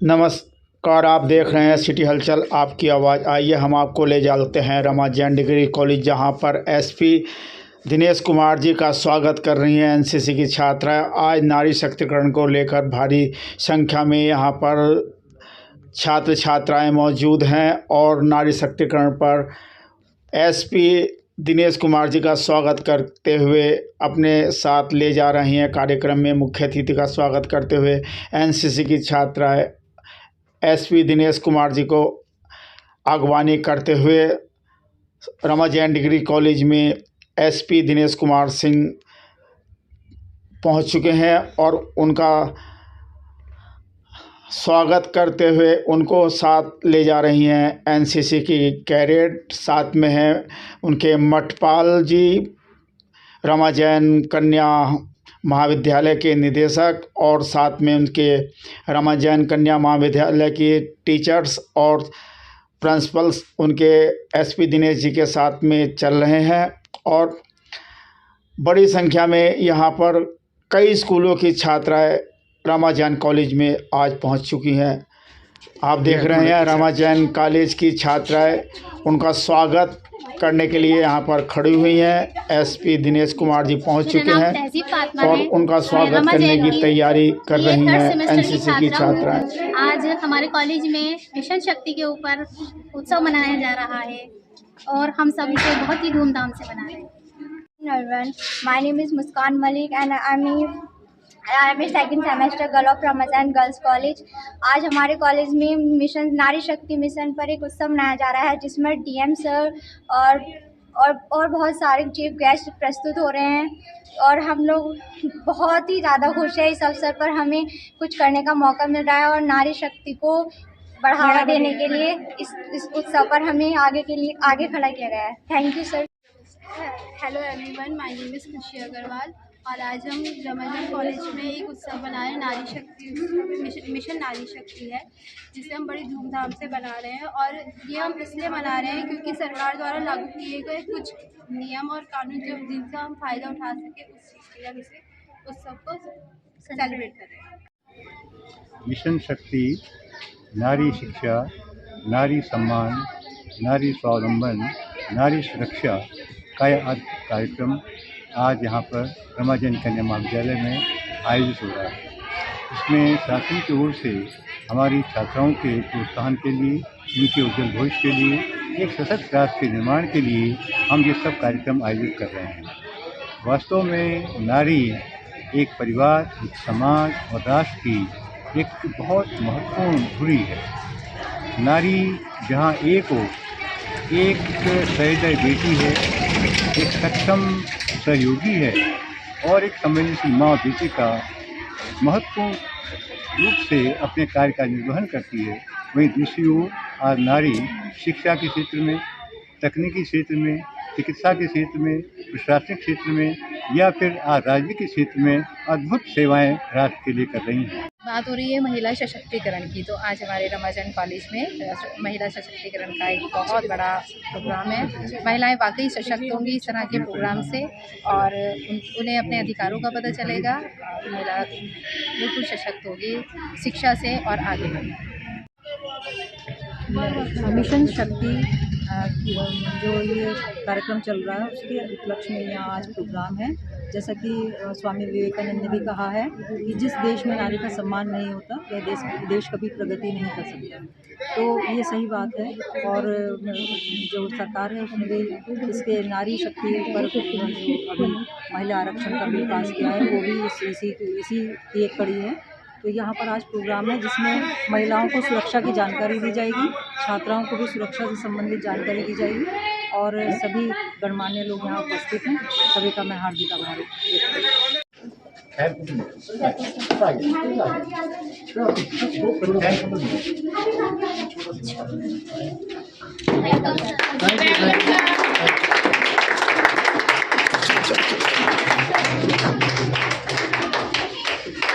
नमस्कार, आप देख रहे हैं सिटी हलचल आपकी आवाज़। आइए हम आपको ले जाते हैं रमा जैन डिग्री कॉलेज, जहां पर एसपी दिनेश कुमार जी का स्वागत कर रही हैं एनसीसी की छात्रा। आज नारी शक्तिकरण को लेकर भारी संख्या में यहां पर छात्र छात्राएं मौजूद हैं और नारी शक्तिकरण पर एसपी दिनेश कुमार जी का स्वागत करते हुए अपने साथ ले जा रही हैं। कार्यक्रम में मुख्य अतिथि का स्वागत करते हुए एनसीसी की छात्राएं एसपी दिनेश कुमार जी को अगवानी करते हुए रमा जैन डिग्री कॉलेज में एसपी दिनेश कुमार सिंह पहुंच चुके हैं और उनका स्वागत करते हुए उनको साथ ले जा रही हैं एनसीसी की कैडेट। साथ में हैं उनके मठपाल जी, रमा जैन कन्या महाविद्यालय के निदेशक, और साथ में उनके रमा जैन कन्या महाविद्यालय की टीचर्स और प्रिंसिपल्स उनके एसपी दिनेश जी के साथ में चल रहे हैं। और बड़ी संख्या में यहाँ पर कई स्कूलों की छात्राएं रमा जैन कॉलेज में आज पहुँच चुकी हैं। आप देख रहे हैं रमा जैन कॉलेज की छात्राएं उनका स्वागत करने के लिए यहाँ पर खड़ी हुई हैं। एसपी दिनेश कुमार जी पहुँच चुके हैं और उनका स्वागत करने की तैयारी कर रही हैं एनसीसी की छात्राएं। आज हमारे कॉलेज में मिशन शक्ति के ऊपर उत्सव मनाया जा रहा है और हम सब इसे बहुत ही धूमधाम से मना रहे हैं। Everyone, my name is Muskan Malik and I am a second semester girl of Ramajan Girls College। आज हमारे कॉलेज में मिशन नारी शक्ति मिशन पर एक उत्सव मनाया जा रहा है, जिसमें डीएम सर और बहुत सारे चीफ गेस्ट प्रस्तुत हो रहे हैं और हम लोग बहुत ही ज़्यादा खुश हैं। इस अवसर पर हमें कुछ करने का मौका मिल रहा है और नारी शक्ति को बढ़ावा देने के लिए इस उत्सव पर हमें आगे खड़ा किया गया है। Thank you sir. Hello everyone, my name is खुशी अग्रवाल और आज हम रमा जैन कॉलेज में एक उत्सव मना रहे हैं। नारी शक्ति मिशन नारी शक्ति है, जिसे हम बड़ी धूमधाम से मना रहे हैं। और ये हम इसलिए मना रहे हैं क्योंकि सरकार द्वारा लागू किए गए कुछ नियम और कानून जिनका हम फ़ायदा उठा सकें, उस चीज़ के लिए हम इसे उत्सव को सेलिब्रेट कर रहे हैं। मिशन शक्ति नारी शिक्षा, नारी सम्मान, नारी स्वावलंबन, नारी सुरक्षा का कार्यक्रम आज यहाँ पर रमा जैन कन्या महाविद्यालय में आयोजित हो रहा है। इसमें शासन की ओर से हमारी छात्राओं के प्रोत्साहन के लिए, उनके उज्जवल भविष्य के लिए, एक सशक्त राष्ट्र के निर्माण के लिए हम ये सब कार्यक्रम आयोजित कर रहे हैं। वास्तव में नारी एक परिवार, एक समाज और राष्ट्र की एक बहुत महत्वपूर्ण धुरी है। नारी जहाँ एक हो, एक सहृदय बेटी है, एक सक्षम सहयोगी है और एक संवेदनशील माँ बेटी का महत्वपूर्ण रूप से अपने कार्य का निर्वहन करती है, वहीं दूसरी ओर आज नारी शिक्षा के क्षेत्र में, तकनीकी क्षेत्र में, चिकित्सा के क्षेत्र में, प्रशासनिक क्षेत्र में या फिर आज राजनीति के क्षेत्र में अद्भुत सेवाएं राष्ट्र के लिए कर रही हैं। बात हो रही है महिला सशक्तिकरण की, तो आज हमारे रमा जैन कॉलेज में महिला सशक्तिकरण का एक बहुत बड़ा प्रोग्राम है। महिलाएं वाकई सशक्त होंगी इस तरह के प्रोग्राम से और उन्हें अपने अधिकारों का पता चलेगा। महिला बिल्कुल सशक्त होगी शिक्षा से और आगे बढ़ेगी। मिशन शक्ति जो ये कार्यक्रम चल रहा है उसके उपलक्ष्य में यहाँ आज प्रोग्राम है। जैसा कि स्वामी विवेकानंद ने भी कहा है कि जिस देश में नारी का सम्मान नहीं होता वह देश कभी प्रगति नहीं कर सकता। तो ये सही बात है और जो सरकार है उसने भी इसके नारी शक्ति पर जो अभी महिला आरक्षण का बिल पास किया है वो भी इसी की एक कड़ी है। तो यहाँ पर आज प्रोग्राम है जिसमें महिलाओं को सुरक्षा की जानकारी दी जाएगी, छात्राओं को भी सुरक्षा से संबंधित जानकारी दी जाएगी और सभी गणमान्य लोग यहाँ उपस्थित हैं। सभी का मैं हार्दिक आभार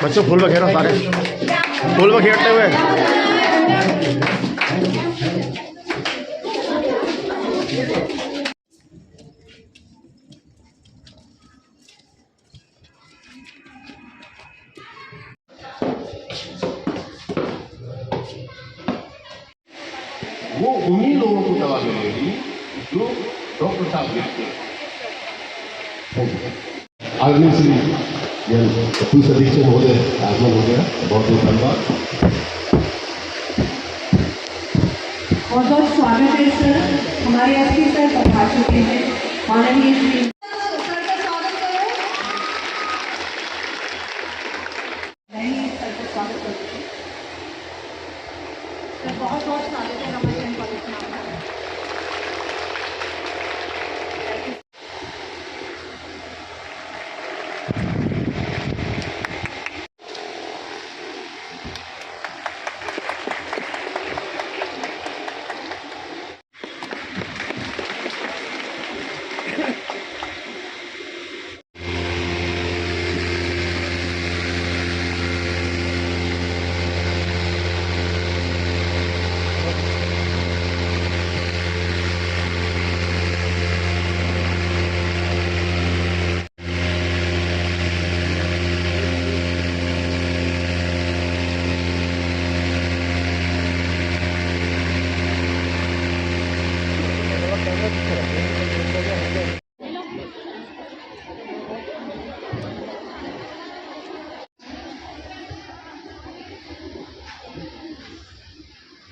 बच्चों फूल बखेरो, सारे फूल बखेरते हुए। उन्हीं लोगों को दवा मिलेगी जो डॉक्टर साहब लिखते हैं। आदरणीय श्री पुलिस अधीक्षक महोदय आगमन हो गया, बहुत बहुत धन्यवाद। बहुत बहुत स्वागत है सर, हमारे एसपी सर पधार चुके हैं। माननीय श्री सर का स्वागत करो। नहीं सर का स्वागत करते हैं सर, बहुत बहुत स्वागत है रमाजन कॉलेज में।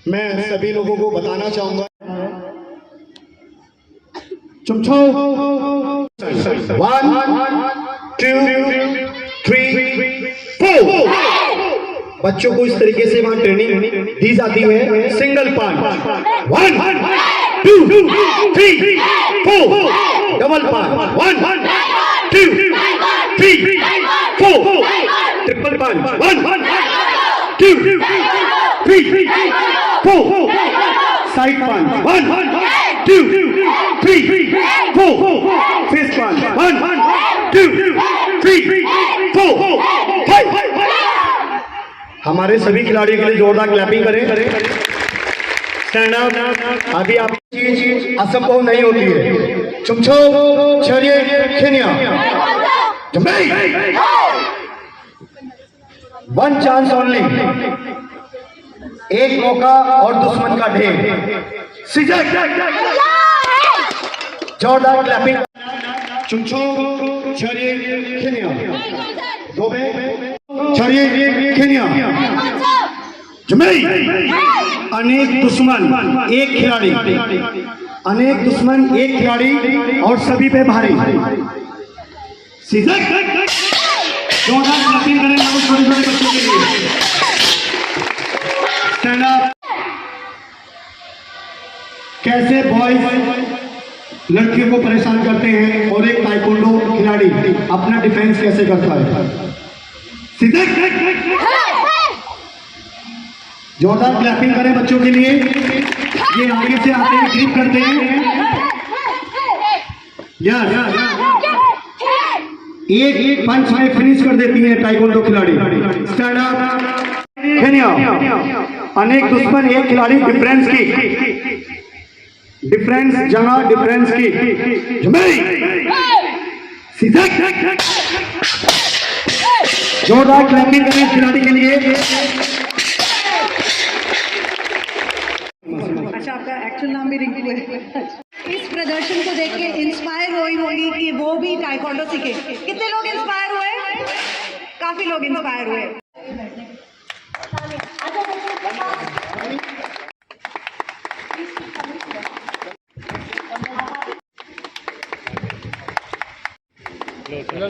मैं सभी लोगों को बताना चाहूंगा, चुमछो 1 2 3 4। बच्चों को इस तरीके से वहां ट्रेनिंग दी जाती है। सिंगल पांच 1 2 3 4, डबल पांच 1 2 3 4, ट्रिपल पांच 1 2 3 4, साइड पांच 1 2 3 4, फेस पांच 1 2 3 4। हमारे सभी खिलाड़ियों के लिए जोरदार क्लैपिंग करें। Stand up. अभी आप चीज असंभव नहीं होती है। चुमछो छरिए खिनिया वन चांस ओनली, एक मौका और दुश्मन का ढेर। जोरदार क्लैपिंग। चुमछो छरिए खिनिया छरिए खिनिया अनेक दुश्मन एक खिलाड़ी, अनेक दुश्मन एक खिलाड़ी और सभी पे भारी। जोरदार क्लैपिंग करेंगे छोटे छोटे बच्चों के लिए। Stand up. कैसे बॉयज लड़कियों को परेशान करते हैं और एक ताइक्वांडो खिलाड़ी अपना डिफेंस कैसे करता है। सीधे जोरदार क्लैपिंग करें बच्चों के लिए। ये आगे से आते हैं, ग्रिप करते हैं। एक पंच में फिनिश कर देती है ताइक्वांडो खिलाड़ी। Stand up. अनेक दुश्मन एक खिलाड़ी डिफरेंस की, डिफरेंस जगह डिफरेंस की। सीधा जोरदार क्लैपिंग करें इस खिलाड़ी के लिए। अच्छा, आपका एक्चुअल नाम भी रिंकू है। इस प्रदर्शन को देख के इंस्पायर हुई होगी कि वो भी ताइक्वांडो सीखे। कितने लोग इंस्पायर हुए? काफी लोग इंस्पायर हुए।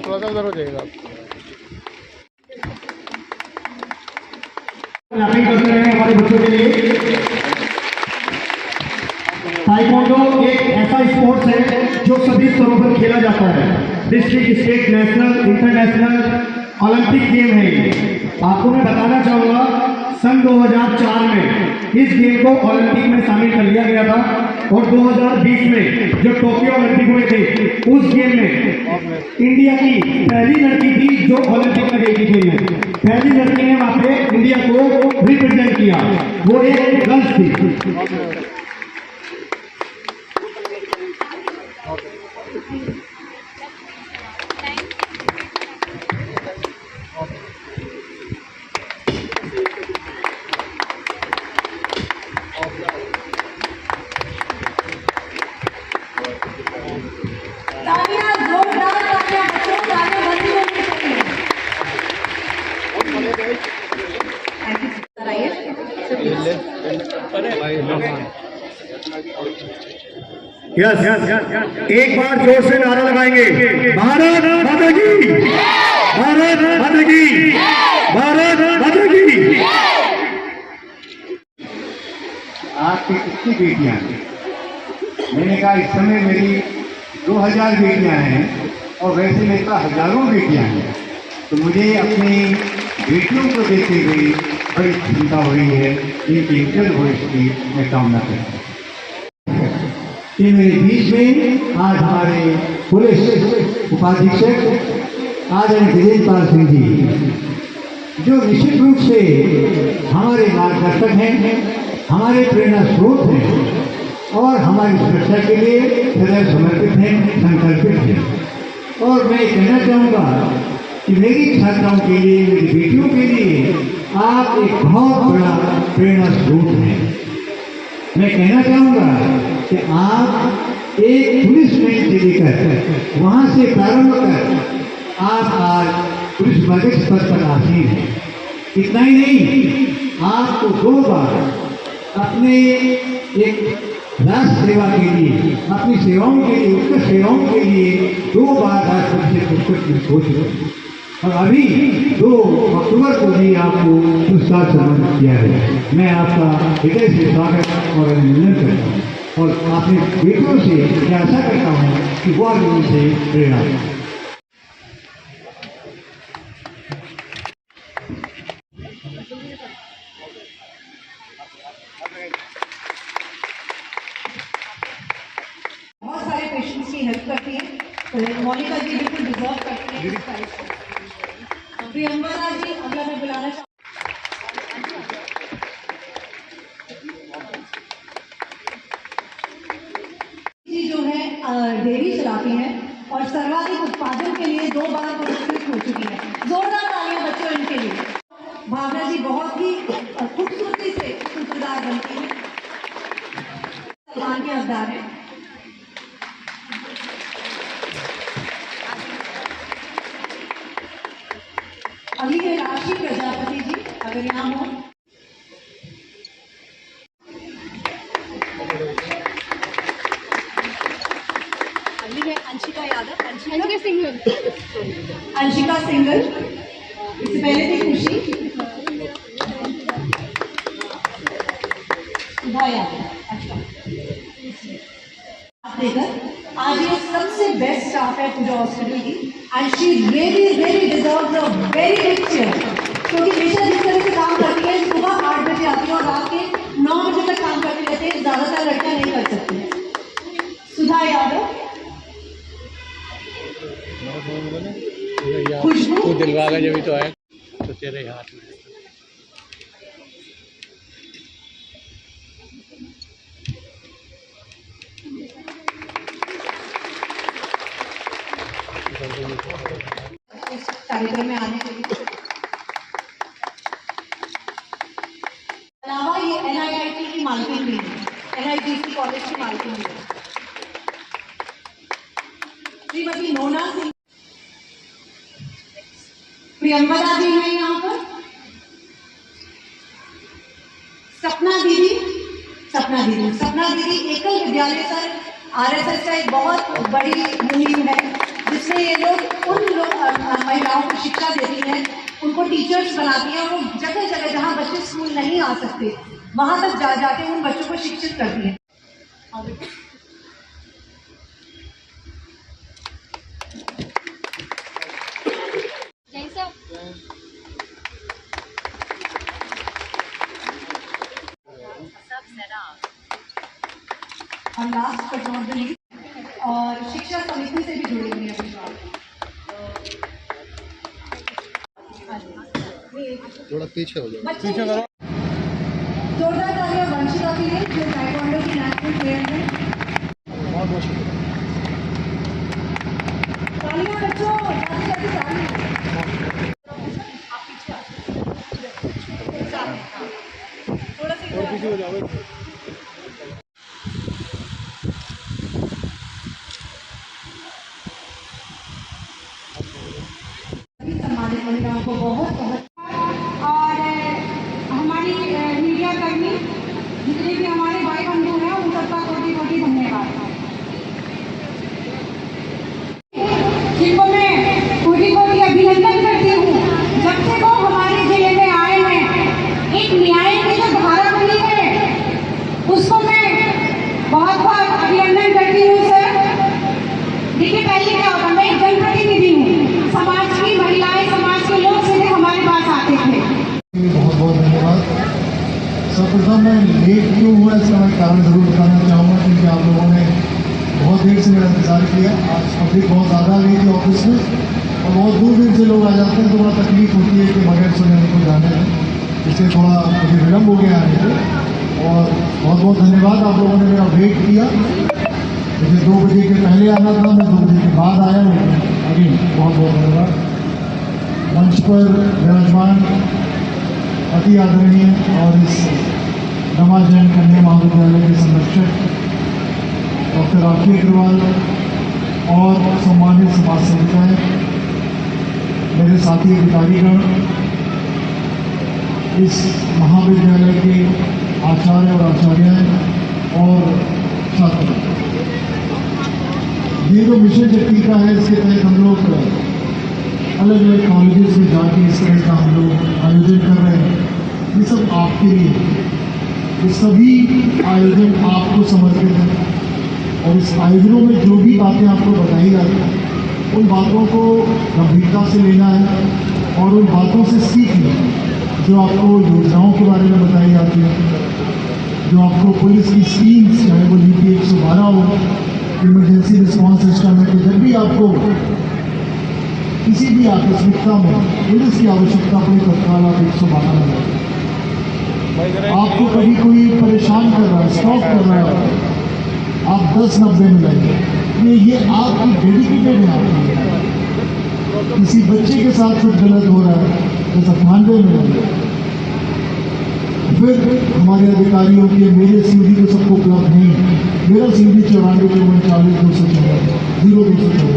थोड़ा सा उधर हो जाएगा। क्लैपिंग करते रहे हमारे बच्चों के लिए। ताइक्वांडो एक ऐसा स्पोर्ट्स है जो सभी स्तरों पर खेला जाता है। District, state, national, international, Olympic game है ये। आपको मैं बताना चाहूँगा, सन 2004 में इस गेम को ओलंपिक में शामिल कर लिया गया था और 2020 में जो टोक्यो ओलंपिक हुए थे उस गेम में इंडिया की पहली लड़की थी जो ओलंपिक में गई थी खेलने। पहली लड़की ने वहाँ पे इंडिया को रिप्रेजेंट किया, वो एक गर्ल्स थी। तालियां, जोरदार तालियां, बच्चों को तालियां बंदी होनी चाहिए। यस, एक बार जोर से नारा लगाएंगे, भारत माता की, भारत माता की, भारत माता की। आपकी कितनी बेटियां हैं? मैंने कहा इस समय मेरी 2000 बेटियां हैं और वैसे मेरे पास हजारों बेटियां हैं, तो मुझे अपनी बेटियों को देखते हुए बड़ी चिंता हो रही है। इनकी उज्जवल भविष्य की मैं कामना करता हूँ। कि मेरे बीच में आज हमारे पुलिस उपाधीक्षक आदरणीय वीरेंद्र पाल सिंह जी, जो निश्चित रूप से हमारे मार्गदर्शक हैं, हमारे प्रेरणा स्रोत हैं और हमारी सुरक्षा के लिए सदैव समर्पित हैं, संकल्पित हैं। और मैं कहना चाहूँगा कि मेरी छात्राओं के लिए, मेरी बेटियों के लिए आप एक बहुत बड़ा प्रेरणा स्रोत हैं। मैं कहना चाहूँगा कि आप एक पुलिसमैन से लेकर वहाँ से प्रारंभ कर आप आज पुलिस अध्यक्ष पद पर आसीन हैं। इतना ही नहीं, आपको 2 बार अपने एक राष्ट्र सेवा के लिए, अपनी सेवाओं के लिए, उत्कृष्ट सेवाओं के लिए 2 बार राष्ट्रपति से पुरस्कृत हो चुके और अभी 2 अक्टूबर को भी आपको पुरस्कार सम्मानित किया है। मैं आपका हृदय से स्वागत और अभिनंदन करता हूँ और अपने बेटियों से मैं आशा करता हूँ कि वो आगे से प्रेरणा दें। बहुत सारे पेशेंट्स की हेल्प करती है, तो मोनिका जी बिल्कुल डिजर्व करती है। प्रियंका जी अगला मैं बुलाना जी जो है डेयरी चलाती हैं और सर्वाधिक उत्पादन के लिए 2 बार पुरस्कृत हो चुकी है। जोरदार तालियां बच्चों इनके लिए। भावना जी बहुत ही खूबसूरती से सूत्रधार बनती है, सम्मान के हकदार है। अभी है राशि प्रजापति जी, अगर यहाँ हो। अभी है अंशिका यादव, अंशिका सिंगल, अंशिका सिंगल। इससे पहले थी खुशी, सुधा यादव। अच्छा, आप देकर आज ये सबसे बेस्ट स्टाफ है पूजा हॉस्पिटल की and she really deserves a very big chair, क्योंकि हमेशा जिस तरह से काम करती है, सुबह 8 बजे आती है और रात के 9 बजे तक काम करती रहती है। ज़्यादातर लड़कियां नहीं कर सकती। सुधा यादव, खुशबू दिलवा का जब तो आया तो तेरे हाथ में इस कार्यक्रम में आने के लिए। अलावा ये NIIT की मालकिन भी है, NITC कॉलेज की मालकिन भी है। श्रीमती नोना सिंह, प्रियंका जी है यहाँ पर। सपना दीदी एकल विद्यालय पर RSS का एक बहुत बड़ी मुहिम है, जिसमें ये लोग उन महिलाओं को शिक्षा देती हैं, उनको टीचर्स बनाती हैं और वो जगह जगह जहाँ बच्चे स्कूल नहीं आ सकते वहाँ तक जाके उन बच्चों को शिक्षित करती हैं। और last but not the least, और शिक्षा समिति से भी जुड़ी हुई है। थोड़ा पीछे हो जाओ, पीछे करो। जोरदार तालियां वंशिका के लिए, जो ताइक्वांडो की नेशनल प्लेयर है। बहुत बहुत शुक्रिया। तालियां बच्चों, जल्दी तालियां। थोड़ा सा पीछे हो जाओ। पहले क्या होता, मैं एक जनप्रतिनिधि हूँ, समाज की महिलाएं, समाज के लोग सीधे हमारे पास आते थे। बहुत बहुत धन्यवाद। सर्वप्रथम मैं लेट क्यों हुआ इसका मैं कारण ज़रूर बताना चाहूँगा, क्योंकि आप लोगों ने बहुत देर से मेरा इंतज़ार किया। आज पब्लिक बहुत ज़्यादा आ गई थी ऑफिस में और बहुत दूर दूर से लोग आ जाते हैं, तो बड़ा तकलीफ होती है कि बगैर सुने उनको जाने हैं, इसलिए थोड़ा मुझे विलम्ब हो गया आने से। और बहुत बहुत धन्यवाद, आप लोगों ने मेरा वेट किया। मुझे 2 बजे के पहले आना था, मैं 2 बजे के बाद आया हूँ। अगेन बहुत बहुत धन्यवाद। मंच पर विराजमान अति आदरणीय और इस रमा जैन कन्या महाविद्यालय के संरक्षक डॉक्टर राखी अग्रवाल और सम्मानित समाज सेविकाएँ, मेरे साथी अधिकारीगण, इस महाविद्यालय के आचार्य और आचार्याएँ और छात्र, ये जो मिशन शक्ति का है, इसके तहत हम लोग अलग अलग कॉलेजेस में जाके इस तरह का हम लोग आयोजन कर रहे हैं। ये सब आपके लिए, ये सभी आयोजन आपको समर्पित हैं और इस आयोजनों में जो भी बातें आपको बताई जाती हैं, उन बातों को गंभीरता से लेना है और उन बातों से सीखना है जो आपको योजनाओं के बारे में बताई जाती है, जो आपको पुलिस की स्कीम्स, चाहे वो नीति 112 हो, इमरजेंसी रिस्पॉन्स सिस्टम है, कि जब भी आपको किसी भी आकस्मिकता में पुलिस की आवश्यकता पड़े तत्काल आप 112 लगाएं। आपको कभी कोई परेशान कर रहा है, स्टॉप कर रहा है, आप 10-90 में लगाइए। ये आपकी डेडिकेटेड है आपकी। किसी बच्चे के साथ कुछ गलत हो रहा है तो 98 में लगाइए। फिर हमारे अधिकारियों के मेरे सीडी को सबको उपलब्ध नहीं, मेरा सीडी 94-49-214 0214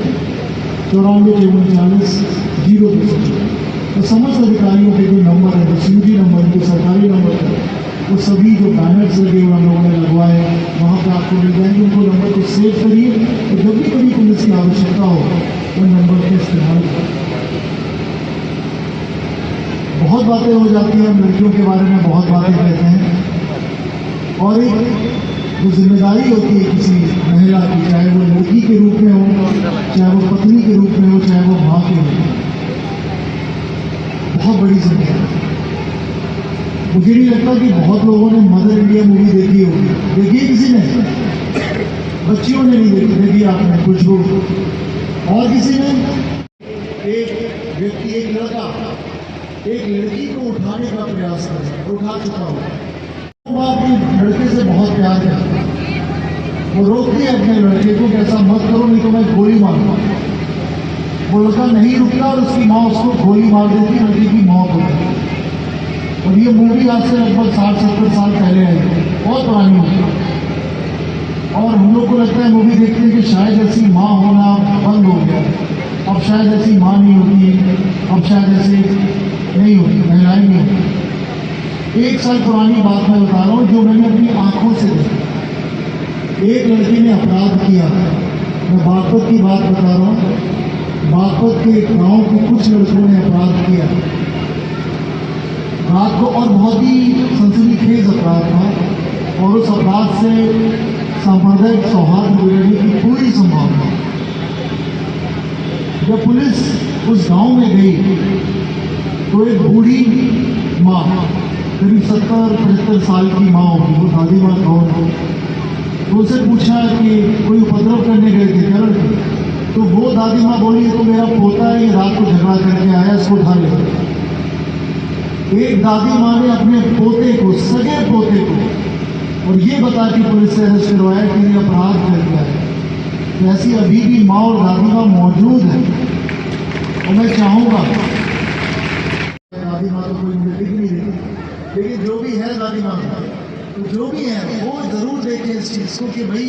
94-49-0214। तो समस्त अधिकारियों के जो नंबर है, जो सीडी नंबर, जो सरकारी नंबर है, वो सभी जो बैनर्स लगे हुए हम लोगों ने लगवाए, वहाँ पे आपको मिल जाएंगे। उनको नंबर को सेव करिए, तो जब भी कभी पुलिस की आवश्यकता हो उन नंबर का इस्तेमाल करें। बहुत बातें हो जाती हैं, हम लड़कियों के बारे में बहुत बातें कहते हैं, और एक जो जिम्मेदारी होती है किसी महिला की, चाहे वो लड़की के रूप में हो, चाहे वो पत्नी के रूप में हो, चाहे वो माँ के रूप में, बहुत बड़ी जिम्मेदारी। मुझे नहीं लगता कि बहुत लोगों ने मदर इंडिया मूवी देखी होगी। देखी है किसी ने? बच्चियों ने नहीं देखी, देखी आपने कुछ लोग, और किसी ने? एक व्यक्ति, एक लड़का एक लड़की को उठाने का प्रयास कर रहा है, उठा चुका हो, वो अपने लड़के से बहुत प्यार करता है, वो रोकती है अपने लड़के को कि ऐसा मत करो नहीं तो मैं गोली मारूंगा। वो लड़का नहीं रुकता और उसकी माँ उसको गोली मार देती, लड़के की मौत होती है। और ये मूवी आज से लगभग 60-70 साल पहले आई, बहुत पुरानी मूवी। और हम लोग को लगता है मूवी देखते हैं कि शायद ऐसी माँ होना बंद हो गया, अब शायद ऐसी माँ नहीं होती, अब शायद ऐसे नहीं होती, महिलाएं नहीं होती। 1 साल पुरानी बात मैं बता रहा हूँ जो मैंने अपनी आंखों से देखी। एक लड़की ने अपराध किया, मैं बागपत की बात बता रहा हूँ। बागपत के गांव के कुछ लड़कों ने अपराध किया रात को, और बहुत ही सनसनीखेज अपराध था, और उस अपराध से सांप्रदायिक सौहार्द बिगड़ने की पूरी संभावना। जब पुलिस उस गांव में गई तो एक बूढ़ी माँ, करीब 70-75 साल की माँ होगी, वो दादी माँ कौन हो, तो उनसे पूछा कि कोई उपद्रव करने गए थे क्या लड़के? तो वो दादी माँ बोली, तो मेरा पोता है, ये रात को झगड़ा करके आया, इसको उठा ले। एक दादी माँ ने अपने पोते को, सगे पोते को, और ये बता के पुलिस से अरेस्ट करवाया कि ये अपराध कर दिया है। तो ऐसी अभी भी माँ और दादी माँ मौजूद है, और मैं चाहूँगा, दादी माँ तो कोई मुझे दिख नहीं रही, लेकिन जो भी है दादी माँ, तो जो भी है वो ज़रूर देखें इस चीज़ को कि भाई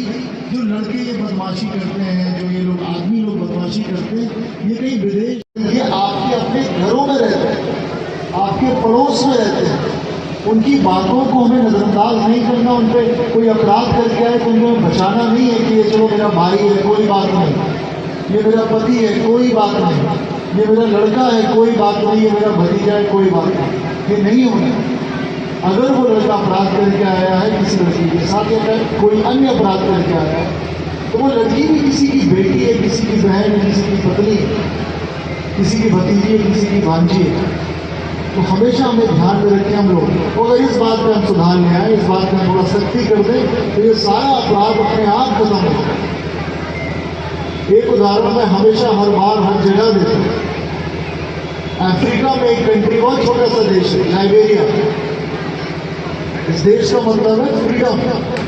जो लड़के ये बदमाशी करते हैं, जो ये लोग आदमी लोग बदमाशी करते हैं, ये कहीं विदेश, ये आपके अपने घरों में रहते हैं, आपके पड़ोस में रहते हैं। उनकी बातों को हमें नज़रअंदाज नहीं करना। उन पर कोई अपराध करके आए तो उनको बचाना नहीं है कि ये चलो मेरा भाई है, कोई बात नहीं, ये मेरा पति है, कोई बात नहीं, ये मेरा लड़का है, कोई बात नहीं, ये मेरा भतीजा है, कोई बात नहीं। ये नहीं होना। अगर वो लड़का अपराध करके आया है किसी लड़की के साथ, या कोई अन्य अपराध करके आया है, तो वो लड़की भी किसी की बेटी है, किसी की बहन है, किसी की पत्नी है, किसी की भतीजी है, किसी की भांजी है। तो हमेशा हमें ध्यान में रखें हम लोग, और अगर इस बात पे हम सुधार ले आए, इस बात पे थोड़ा सख्ती कर दें, तो ये सारा अपराध अपने आप खत्म हो जाए। एक उदाहरण मैं हमेशा हर बार हर जगह देता हूँ। अफ्रीका में एक कंट्री, बहुत छोटा सा देश है, लाइबेरिया। इस देश का मतलब है फ्रीडम।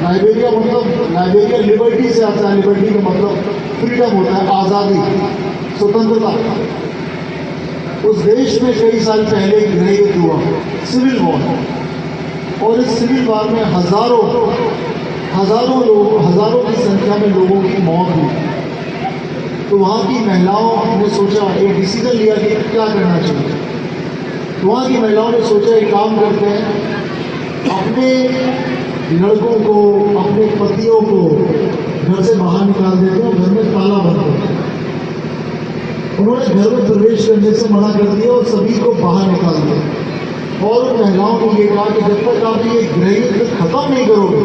लाइबेरिया मतलब, लाइबेरिया लिबर्टी से आता है। लिबर्टी का मतलब फ्रीडम होता है, आज़ादी, स्वतंत्रता। उस देश में कई साल पहले एक गृह युद्ध हुआ, सिविल वॉर, और इस सिविल वॉर में हजारों की संख्या में लोगों की मौत हुई। तो वहाँ की महिलाओं ने सोचा, एक डिसीजन लिया कि क्या करना चाहिए। तो वहाँ की महिलाओं ने सोचा, एक काम करते हैं, अपने लड़कों को, अपने पतियों को घर से बाहर निकाल देते हैं, घर में ताला बंद करते हैं। उन्होंने घर में प्रवेश करने से मना कर दिया और सभी को बाहर निकाल दिया। और उन महिलाओं ने ये कहा कि जब तक आप ये गृह युद्ध खत्म नहीं करोगे,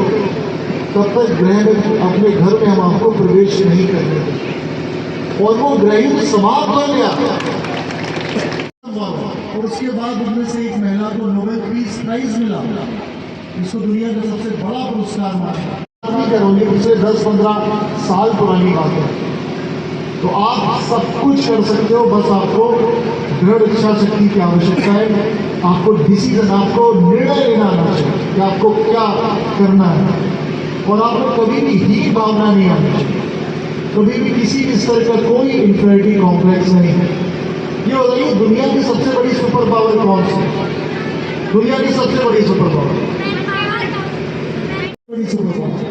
तब तक अपने घर में हम आपको प्रवेश नहीं करने देंगे। और वो गृह युद्ध समाप्त हो गया। और उसके बाद उनमें से एक महिला को नोबेल पीस प्राइज मिला, जिसको दुनिया का सबसे बड़ा पुरस्कार माना। करोगे पिछले 10-15 साल पुरानी बात है। तो आप सब कुछ कर सकते हो, बस आपको दृढ़ इच्छा शक्ति की आवश्यकता है। आपको डिसीजन, आपको निर्णय लेना आना चाहिए कि आपको क्या करना है। और आपको कभी भी हीन भावना नहीं आनी चाहिए, कभी भी किसी भी स्तर का कोई इंफीरियरिटी कॉम्प्लेक्स नहीं है। ये बताइए, दुनिया की सबसे बड़ी सुपर पावर कौन सी है? दुनिया की सबसे बड़ी सुपर पावर, बड़ी सुपर पावर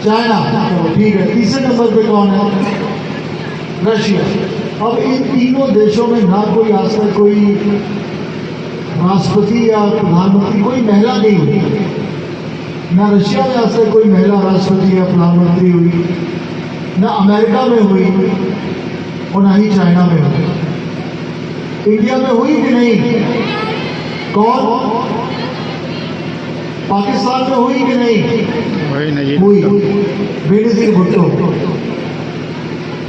चाइना। ठीक है, तीसरे नंबर पे कौन है? रशिया। अब इन तीनों देशों में ना कोई आज तक कोई राष्ट्रपति या प्रधानमंत्री, कोई महिला नहीं हुई। ना रशिया में आज तक कोई महिला राष्ट्रपति या प्रधानमंत्री हुई, ना अमेरिका में हुई, और ना ही चाइना में हुई। इंडिया में हुई कि नहीं? कौन? पाकिस्तान में हुई कि नहीं? हुई। बेनजीर भुट्टो।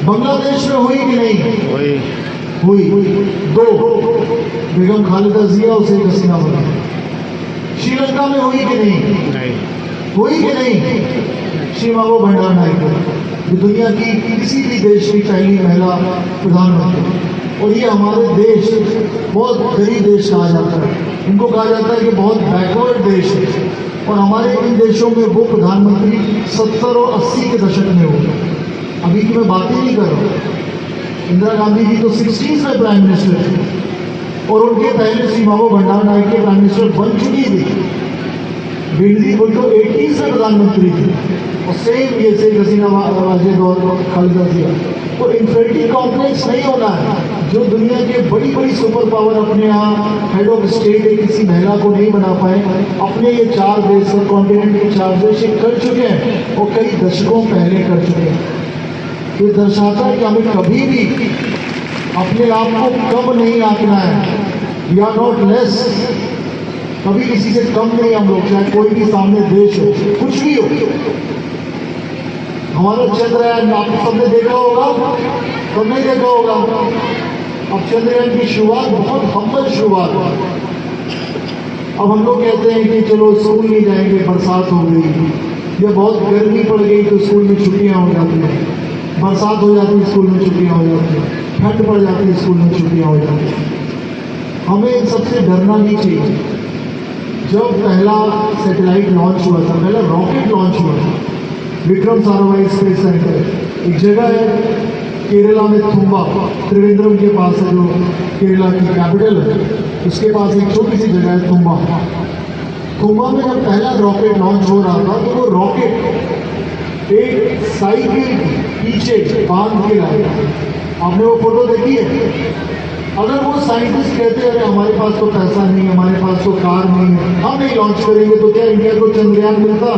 बांग्लादेश में हुई कि नहीं? हुई। 2, बेगम खालिदा जिया और शेख हसीना बनी। श्रीलंका में हुई कि नहीं? हुई कि नहीं? श्रीमावो भंडार नायक, दुनिया की किसी भी देश की पहली महिला प्रधानमंत्री। और ये हमारे देश बहुत गरीब देश कहा जाता है, इनको कहा जाता है कि बहुत बैकवर्ड देश है। और हमारे इन देशों में वो प्रधानमंत्री 70 और 80 के दशक में हुए। अभी की मैं बात ही नहीं कर रहा हूँ। इंदिरा गांधी जी तो 60s में प्राइम मिनिस्टर थे, और उनके पहले श्रीमावो भंडार नायक के प्राइम मिनिस्टर बन चुकी थी। बेनजीर भुट्टो 80s में प्रधानमंत्री थे, और सेम ये शेख हसीना वाजिद और खालिदा जिया। और इंफीरियरिटी कॉम्प्लेक्स नहीं होना है। जो दुनिया के बड़ी बड़ी सुपर पावर अपने यहाँ हेड ऑफ स्टेट किसी महिला को नहीं बना पाए, अपने ये 4 देश, सब कॉन्टिनेंट के 4 देश कर चुके हैं, और कई दशकों पहले कर चुके हैं। ये दर्शाता है कि हमें कभी भी अपने आप को कम नहीं आंकना है। वी आर नॉट लेस, कभी किसी से कम नहीं हम लोग, चाहे कोई भी सामने देश हो, कुछ भी हो। हमारा चंद्रयान आपने सबने देखा होगा, तो नहीं देखा होगा। अब चंद्रयान की शुरुआत बहुत हम्बल शुरुआत हुआ। अब हम लोग कहते हैं कि चलो स्कूल नहीं जाएंगे, बरसात हो गई, या बहुत गर्मी पड़ गई तो स्कूल में छुट्टियां हो जाती हैं। बरसात हो जाती है, स्कूल में छुट्टियां हो जाती हैं। ठंड पड़ जाती है, स्कूल में छुट्टियां हो जाती हैं। हमें इन सबसे डरना नहीं चाहिए। जब पहला सैटेलाइट लॉन्च हुआ था, पहला रॉकेट लॉन्च हुआ था, विक्रम साराभाई स्पेस सेंटर, एक जगह है केरला में, थुम्बा, त्रिवेंद्रम के पास है, जो केरला की कैपिटल है, उसके पास एक छोटी सी जगह है थुम्बा। थुम्बा में जब पहला रॉकेट लॉन्च हो रहा था, तो वो रॉकेट एक साइकिल पीछे बांध के लाया। आपने वो फोटो देखी है? अगर वो साइंटिस्ट कहते हैं अरे हमारे पास तो पैसा नहीं है, हमारे पास तो कार नहीं है, हम नहीं लॉन्च करेंगे, तो क्या इंडिया को चंद्रयान मिलता?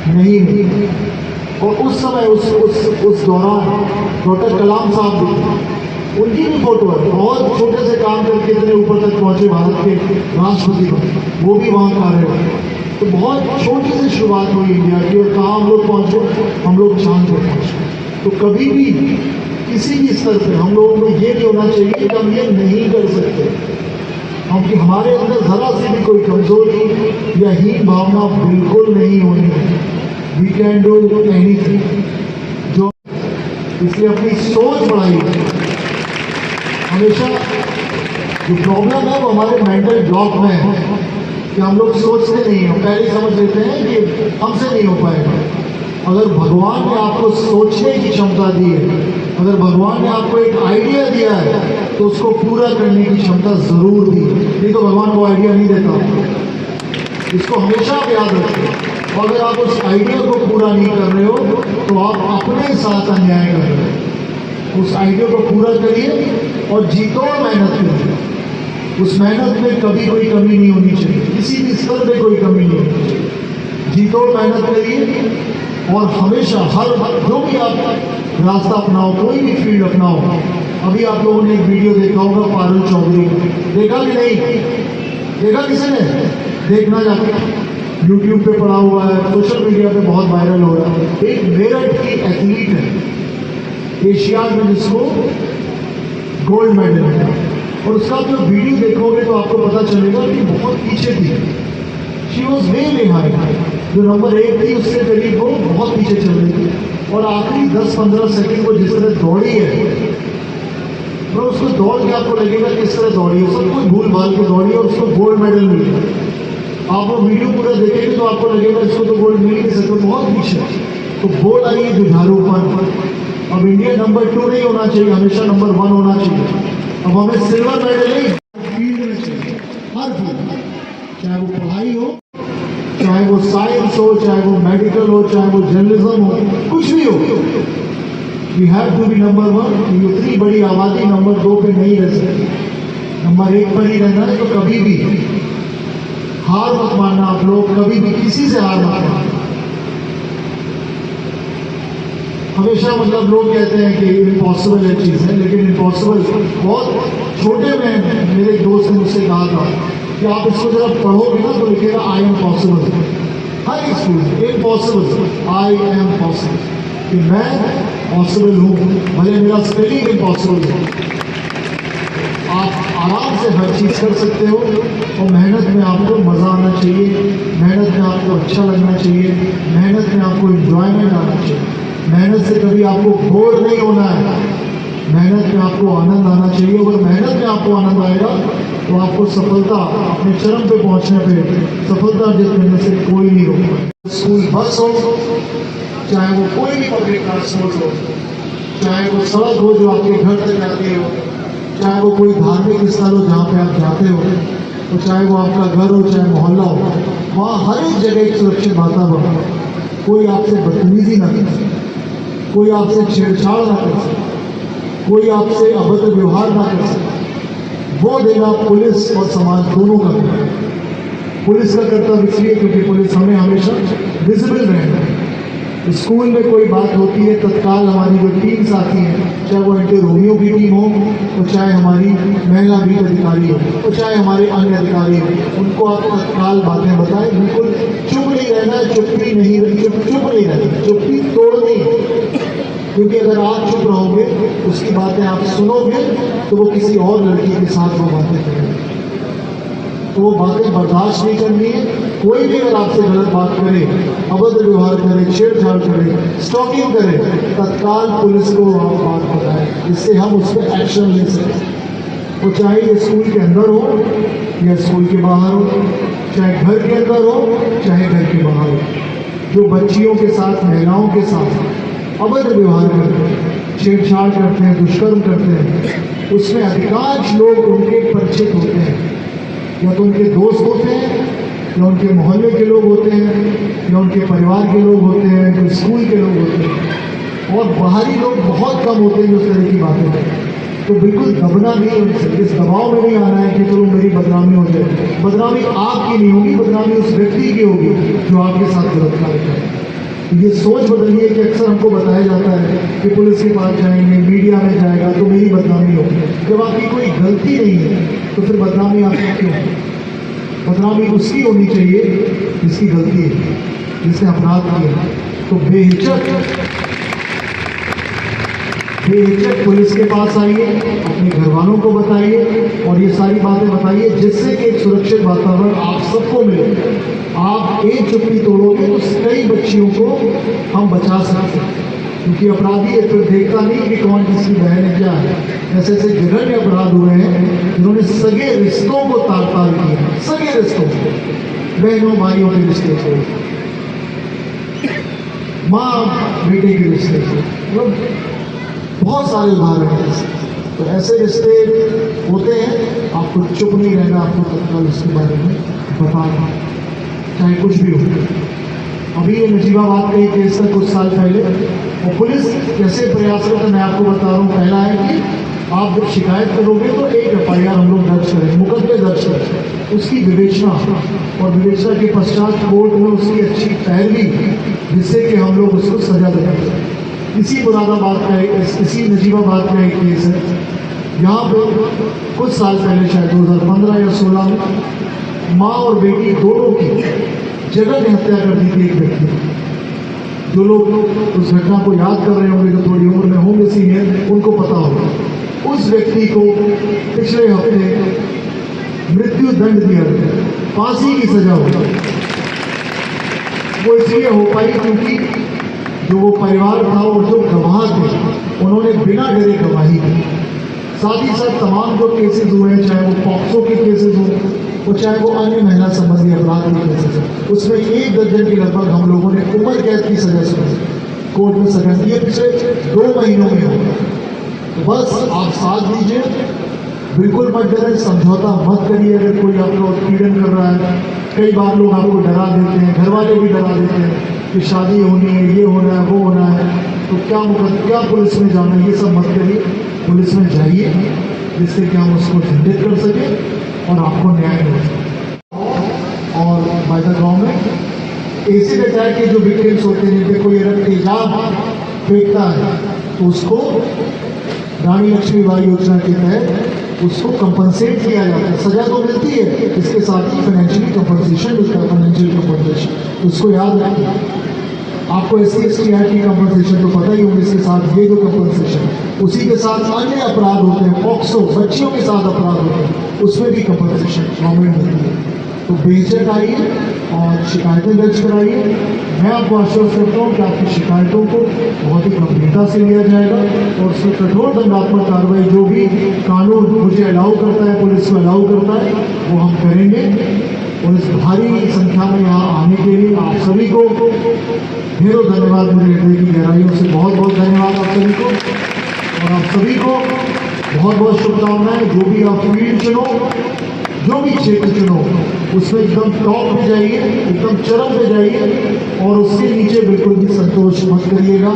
नहीं। और उस समय उस दौरान डॉक्टर कलाम साहब भी, उनकी भी फोटो है, बहुत छोटे से काम करके इतने ऊपर तक पहुंचे, भारत के राष्ट्रपति बने, वो भी वहाँ कार्यरत। तो बहुत छोटी सी शुरुआत हुई इंडिया की और कहाँ हम लोग पहुँचे, हम लोग चांद पर पहुँचे। तो कभी भी किसी भी स्तर पर हम लोगों को ये नहीं होना चाहिए कि हम ये नहीं कर सकते, क्योंकि हमारे अंदर ज़रा सी भी कोई कमजोरी या हीन भावना बिल्कुल नहीं होनी है। We can do anything. जो इसलिए अपनी सोच बढ़ाइए। हमेशा जो प्रॉब्लम है वो हमारे मेंटल ब्लॉक में है कि हम लोग सोचते नहीं हैं, पहले समझ लेते हैं कि हमसे नहीं हो पाएगा। अगर भगवान ने आपको सोचने की क्षमता दी है, अगर भगवान ने आपको एक आइडिया दिया है, तो उसको पूरा करने की क्षमता जरूर दी, नहीं तो भगवान को आइडिया नहीं देता। इसको हमेशा आप याद रखें। और अगर आप उस आइडिया को पूरा नहीं कर रहे हो तो आप अपने साथ अन्याय कर रहे हो। उस आइडिया को पूरा करिए और जीतो, मेहनत करिए। उस मेहनत में कभी कोई कमी नहीं होनी चाहिए, किसी भी स्तर पे कोई कमी नहीं होनी चाहिए। जीतो, मेहनत करिए और हमेशा हर जो भी आप रास्ता अपनाओ, कोई भी फील्ड अपनाओ। अभी आप लोगों ने एक वीडियो देखा होगा पारुल चौधरी का, देखा कि नहीं? देखा किसी ने? देखना जाके यूट्यूब पे पड़ा हुआ है, सोशल मीडिया पे बहुत वायरल हो रहा है। एक मेरठ की एथलीट है, एशियाड में जिसको गोल्ड मेडल मिला, और उसका जो वीडियो देखोगे तो आपको पता चलेगा कि बहुत पीछे थी। She was way behind. जो नंबर 1 थी उससे करीब वो बहुत पीछे चल रही थी, और आखिरी 10-15 सेकंड को जिस तरह दौड़ी है, तो उसको दौड़ के आपको लगेगा किस तरह दौड़ी है, सब कुछ भूल भाल के दौड़ी और उसको गोल्ड मेडल मिल गया। आप वो वीडियो पूरा देखेंगे तो आपको लगेगा इसको तो गोल्ड मिल नहीं सकता, बहुत पीछे। तो बोल आई जुझारूपन। अब इंडिया नंबर 2 नहीं होना चाहिए, हमेशा नंबर 1 होना चाहिए। अब हमें सिल्वर मेडल नहीं, फील्ड में चाहिए, हर फील्ड, चाहे वो पढ़ाई हो, चाहे वो साइंस हो, चाहे वो मेडिकल हो, चाहे वो जर्नलिज्म हो, कुछ भी हो। We have to be number 1। इतनी बड़ी आबादी नंबर 2 पे नहीं रह सकती, नंबर 1 पर ही रहना है। तो कभी भी हार मत मानना आप लोग, कभी भी किसी से हार मत मानना। हमेशा मतलब लोग कहते हैं कि इम्पॉसिबल है चीज़ है, लेकिन इम्पॉसिबल बहुत छोटे में मेरे दोस्त ने मुझसे कहा था कि आप इसको जरा पढ़ोगे ना तो लिखेगा आई एम पॉसिबल। हर एक school impossible, I am possible, कि मैं पॉसिबल हूँ, भले मेरा स्पेलिंग इम्पॉसिबल है। आप आराम से हर चीज़ कर सकते हो, और मेहनत में आपको मज़ा आना चाहिए, मेहनत में आपको अच्छा लगना चाहिए, मेहनत में आपको एंजॉयमेंट आना चाहिए। मेहनत से कभी आपको बोर नहीं होना है, मेहनत में आपको आनंद आना चाहिए। अगर मेहनत में आपको आनंद आएगा तो आपको सफलता, अपने चरम पे पहुंचने पे सफलता अर्जित करने से कोई नहीं रोकता। स्कूल बस हो, चाहे वो कोई भी पब्लिक ट्रांसपोर्ट हो, चाहे वो सड़क हो जो आपके घर तक आती हो, चाहे वो कोई धार्मिक स्थल हो जहाँ पे आप जाते हो, तो चाहे वो आपका घर हो, चाहे मोहल्ला हो, वहाँ हर एक जगह एक सुरक्षित वातावरण, कोई आपसे बदतमीजी ना करे, कोई आपसे छेड़छाड़ ना कर सके, कोई आपसे अभद्र व्यवहार ना कर सके, वो देना पुलिस और समाज दोनों का कर्तव्य है। पुलिस का कर्तव्य इसलिए क्योंकि पुलिस हमें हमेशा विजिबल रहना है। स्कूल में कोई बात होती है, तत्काल हमारी जो टीम्स आती हैं, चाहे वो एंटी रोमियो की टीम हो, और चाहे हमारी महिला बीट अधिकारी हो, और चाहे हमारे अन्य अधिकारी हो, उनको आप तत्काल बातें बताएं। बिल्कुल चुप नहीं रहना, चुप्पी नहीं रहना, चुप्पी तोड़नी। क्योंकि अगर आप चुप रहोगे, उसकी बातें आप सुनोगे, तो वो किसी और लड़की के साथ वो बातें करेंगे, तो वो बातें बर्दाश्त नहीं करनी है। कोई भी अगर आपसे गलत बात करे, अभद्र व्यवहार करे, छेड़छाड़ करे, स्टॉकिंग करे, तत्काल पुलिस को आप बात बताएं, जिससे हम उस पर एक्शन ले सकें। वो चाहे ये स्कूल के अंदर हो या स्कूल के बाहर हो, चाहे घर के अंदर हो चाहे घर के बाहर हो, जो बच्चियों के साथ, महिलाओं के साथ अभद्र व्यवहार करते हैं, छेड़छाड़ करते हैं, दुष्कर्म करते हैं, उसमें अधिकांश लोग उनके परिचित होते हैं, या तो उनके दोस्त होते हैं, या उनके मोहल्ले के लोग होते हैं, या उनके परिवार के लोग होते हैं, या स्कूल के लोग होते हैं, और बाहरी लोग बहुत कम होते हैं जो उस तरह की बातें करते हैं। तो बिल्कुल दबना नहीं है उनसे, इस दबाव में नहीं आना है कि चलो मेरी बदनामी हो जाए। बदनामी आपकी नहीं होगी, बदनामी उस व्यक्ति की होगी जो आपके साथ गलत कार्य करे। ये सोच बदलिए कि अक्सर हमको बताया जाता है कि पुलिस के पास जाएंगे, मीडिया में जाएगा तो मेरी बदनामी होगी। जब आपकी कोई गलती नहीं है तो फिर बदनामी आपकी क्यों? बदनामी उसकी होनी चाहिए जिसकी गलती है, जिसने अपराध किया। तो बेहिचक पुलिस के पास आइए, अपने घर वालों को बताइए और ये सारी बातें बताइए, जिससे कि एक सुरक्षित वातावरण आप सबको मिले। आप एक चुप्पी तोड़ोगे तो कई बच्चियों को हम बचा सकते हैं, क्योंकि अपराधी है फिर देखता नहीं कि कौन किसकी बहन है क्या है। ऐसे ऐसे जघन्य अपराध हुए हैं जिन्होंने सगे रिश्तों को तार तार किया, सगे रिश्तों को, बहनों भाइयों के रिश्ते को, माँ बेटे के रिश्ते को, मतलब बहुत सारे उदाहरण हैं। तो ऐसे रिश्ते होते हैं, आपको चुप नहीं रहना, आपको तत्काल इसके बारे में बताना, चाहे कुछ भी हो। अभी ये नजीबाबाद का एक केस था कुछ साल पहले, और पुलिस कैसे प्रयास करते मैं आपको बता रहा हूँ। पहला है कि आप जब शिकायत करोगे तो एक FIR हम लोग दर्ज करें, मुकदमे दर्ज करें, उसकी विवेचना, और विवेचना के पश्चात कोर्ट में उसकी अच्छी पैरवी, जिससे कि हम लोग उसको सजा दें। इसी मुरादाबाद का इसी नजीबाबाद का एक केस है, यहाँ पे कुछ साल पहले शायद 2015 या 16 में माँ और बेटी दोनों की जगह हत्या कर दी थी एक व्यक्ति। जो लोग उस घटना को याद कर रहे होंगे, जो थोड़ी उम्र में होंगे सीनियर, उनको पता होगा। उस व्यक्ति को पिछले हफ्ते मृत्यु दंड दिया गया, फांसी की सजा हो गई। वो इसलिए हो पाई क्योंकि जो वो परिवार था और जो गवाह थे उन्होंने बिना डरे गवाही दी। साथ ही साथ तमाम जो केसेस हुए हैं, चाहे वो पॉक्सो के केसेस हों और चाहे वो अन्य महिला संबंधी अपराध के केसेस हैं, उसमें 1 दर्जन के लगभग हम लोगों ने उम्र कैद की सजा सुनी, कोर्ट में सजा दी है, पिछले 2 महीनों में होगा। तो बस आप साथ दीजिए, बिल्कुल मत डरें, समझौता मत करिए। अगर कोई आपका उत्पीड़न कर रहा है, कई बार लोग आपको डरा देते हैं, घर वाले भी डरा देते हैं कि शादी होनी है, ये होना है, वो होना है, तो क्या पुलिस में जाना है, ये सब मत करिए। पुलिस में जाइए, जिससे कि हम उसको दंडित कर सकें और आपको न्याय मिल सके। और by the government acid attack के जो विक्टिम्स होते हैं, जिनके कोई अगर तेजाब फेंकता है तो उसको रानी लक्ष्मीबाई योजना के तहत उसको कंपनसेट किया जाता है। सजा तो मिलती है, इसके साथ ही फाइनेंशियल कंपनसेशन मिलता है, फाइनेंशियल कंपनसेशन, उसको याद रखिए। आपको SC/ST एक्ट की कंपनसेशन तो पता ही होगी, इसके साथ ये जो कंपनसेशन, उसी के साथ अन्य अपराध होते हैं, पॉक्सो बच्चियों के साथ अपराध होते हैं, उसमें भी कंपनसेशन गवर्नमेंट देती है। तो बेहिचक आइए और शिकायतें दर्ज कराइए। मैं आपको आश्वस्त करता हूँ कि आपकी शिकायतों को बहुत ही गंभीरता से लिया जाएगा और उसमें कठोर दंडात्मक कार्रवाई जो भी कानून मुझे अलाउ करता है, पुलिस को अलाउ करता है, वो हम करेंगे। और इस भारी संख्या में यहाँ आने के लिए आप सभी को ढेरों धन्यवाद, मेरे हृदय की गहराइयों से बहुत बहुत धन्यवाद आप सभी को। और आप सभी को बहुत बहुत शुभकामनाएं। जो भी आप फील्ड चुनो, जो भी क्षेत्र चुनो, उसमें एकदम टॉप पे जाइए, एकदम चरम पे जाइए और उसके नीचे बिल्कुल भी संतोष मत करिएगा।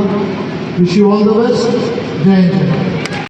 Wish you all the best. जय हिंद।